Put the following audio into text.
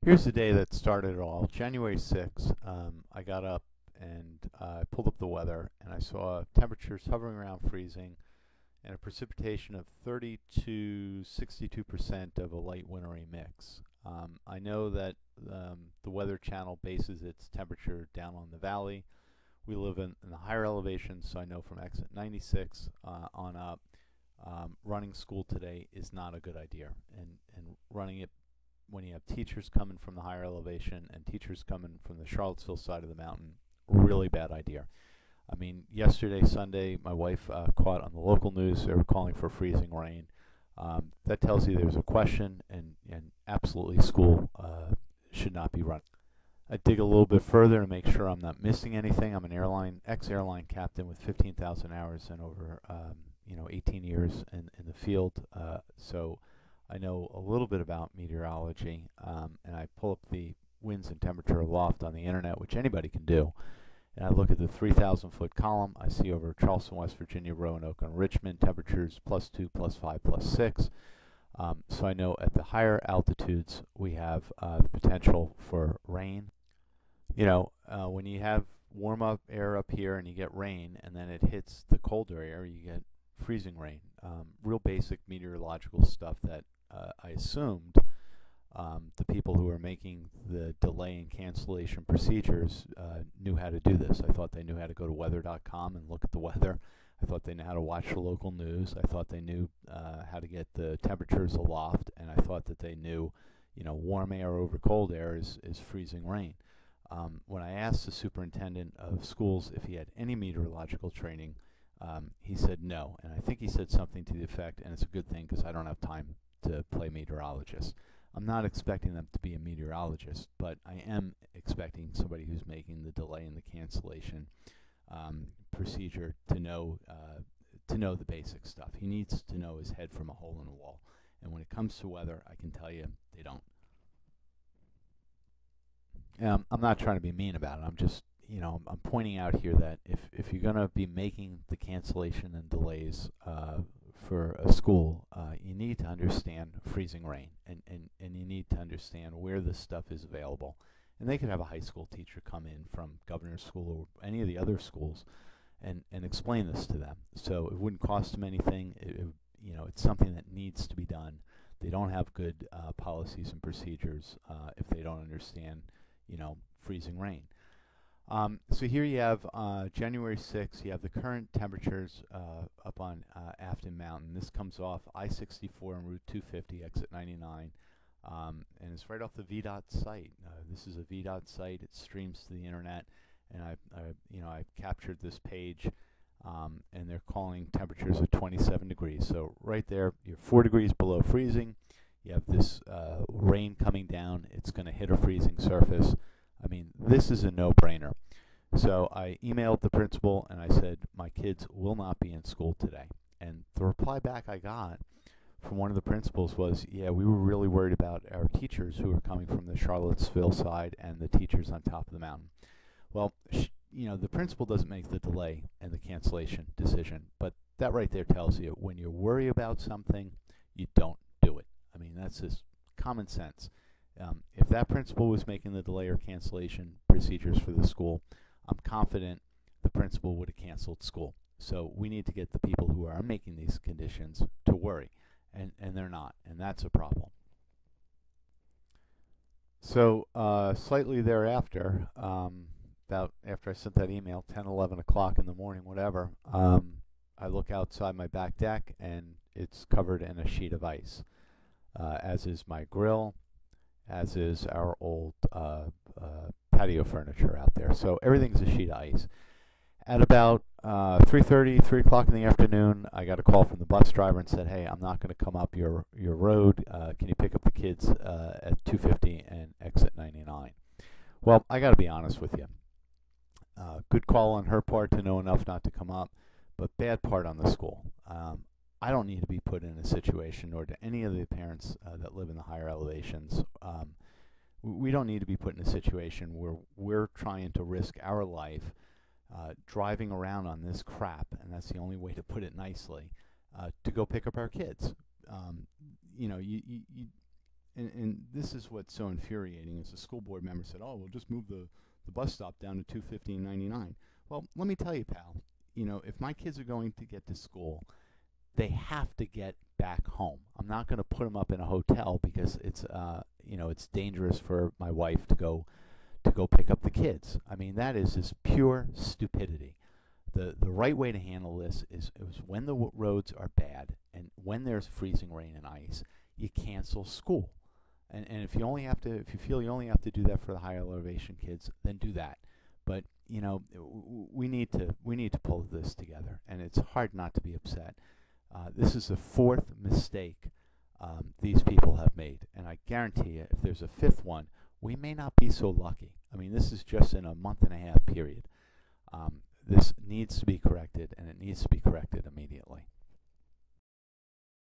Here's the day that started it all. January 6th, I got up and I pulled up the weather and I saw temperatures hovering around freezing and a precipitation of 30 to 62% of a light wintry mix. I know that the Weather Channel bases its temperature down on the valley. We live in the higher elevations, so I know from exit 96 on up, running school today is not a good idea. And running it when you have teachers coming from the higher elevation and teachers coming from the Charlottesville side of the mountain, really bad idea. I mean, yesterday, Sunday, my wife caught on the local news they were calling for freezing rain. That tells you there's a question, and absolutely school should not be run. I dig a little bit further to make sure I'm not missing anything. I'm an ex-airline captain with 15,000 hours and over 18 years in the field. So I know a little bit about meteorology, and I pull up the winds and temperature aloft on the internet, which anybody can do. And I look at the 3,000-foot column. I see over Charleston, West Virginia, Roanoke, and Richmond temperatures +2, +5, +6. So I know at the higher altitudes we have the potential for rain. When you have warm up air up here and you get rain, and then it hits the colder air, you get freezing rain. Real basic meteorological stuff that I assumed the people who were making the delay and cancellation procedures knew how to do this. I thought they knew how to go to weather.com and look at the weather. I thought they knew how to watch the local news. I thought they knew how to get the temperatures aloft, and I thought that they knew, warm air over cold air is freezing rain. When I asked the superintendent of schools if he had any meteorological training, he said no, and I think he said something to the effect, and it's a good thing because I don't have time to play meteorologist. I'm not expecting them to be a meteorologist, but I am expecting somebody who's making the delay and the cancellation procedure to know the basic stuff. He needs to know his head from a hole in the wall. And when it comes to weather, I can tell you they don't. I'm not trying to be mean about it. I'm just, I'm pointing out here that if you're going to be making the cancellation and delays for a school, you need to understand freezing rain, and you need to understand where this stuff is available. And they could have a high school teacher come in from Governor's School or any of the other schools and explain this to them. So it wouldn't cost them anything. It's something that needs to be done. They don't have good policies and procedures if they don't understand, freezing rain. So here you have January 6th, you have the current temperatures up on Afton Mountain. This comes off I-64 and Route 250, exit 99, and it's right off the VDOT site. This is a VDOT site. It streams to the internet, and I've captured this page, and they're calling temperatures of 27 degrees. So right there, you're 4 degrees below freezing. You have this rain coming down. It's going to hit a freezing surface. I mean, this is a no-brainer. So I emailed the principal and I said, my kids will not be in school today. And the reply back I got from one of the principals was, yeah, we were really worried about our teachers who are coming from the Charlottesville side and the teachers on top of the mountain. Well, the principal doesn't make the delay and the cancellation decision, but that right there tells you when you worry about something, you don't do it. I mean, that's just common sense. If that principal was making the delay or cancellation procedures for the school, I'm confident the principal would have canceled school. So we need to get the people who are making these conditions to worry, and they're not, and that's a problem. So slightly thereafter, about after I sent that email, 10, 11 o'clock in the morning, whatever, I look outside my back deck and it's covered in a sheet of ice, as is my grill, as is our old patio furniture out there. So everything's a sheet of ice. At about 3:30, 3 o'clock in the afternoon, I got a call from the bus driver and said, hey, I'm not going to come up your road. Can you pick up the kids at 250 and exit 99? Well, I got to be honest with you. Good call on her part to know enough not to come up, but bad part on the school. I don't need to be put in a situation, nor do any of the parents that live in the higher elevations. We don't need to be put in a situation where we're trying to risk our life driving around on this crap, and that's the only way to put it nicely, to go pick up our kids. and this is what's so infuriating is the school board member said, oh, we'll just move the bus stop down to 215.99. Well, let me tell you, pal, you know, if my kids are going to get to school, they have to get back home. I'm not going to put them up in a hotel because it's you know, it's dangerous for my wife to go pick up the kids. I mean, that is just pure stupidity. The right way to handle this is when the roads are bad and when there's freezing rain and ice, you cancel school. And if you only have to, if you feel you only have to do that for the higher elevation kids, then do that. But you know, we need to pull this together, and it's hard not to be upset. This is the fourth mistake these people have made, and I guarantee you, if there's a fifth one, we may not be so lucky. I mean, this is just in a month and a half period. This needs to be corrected, and it needs to be corrected immediately.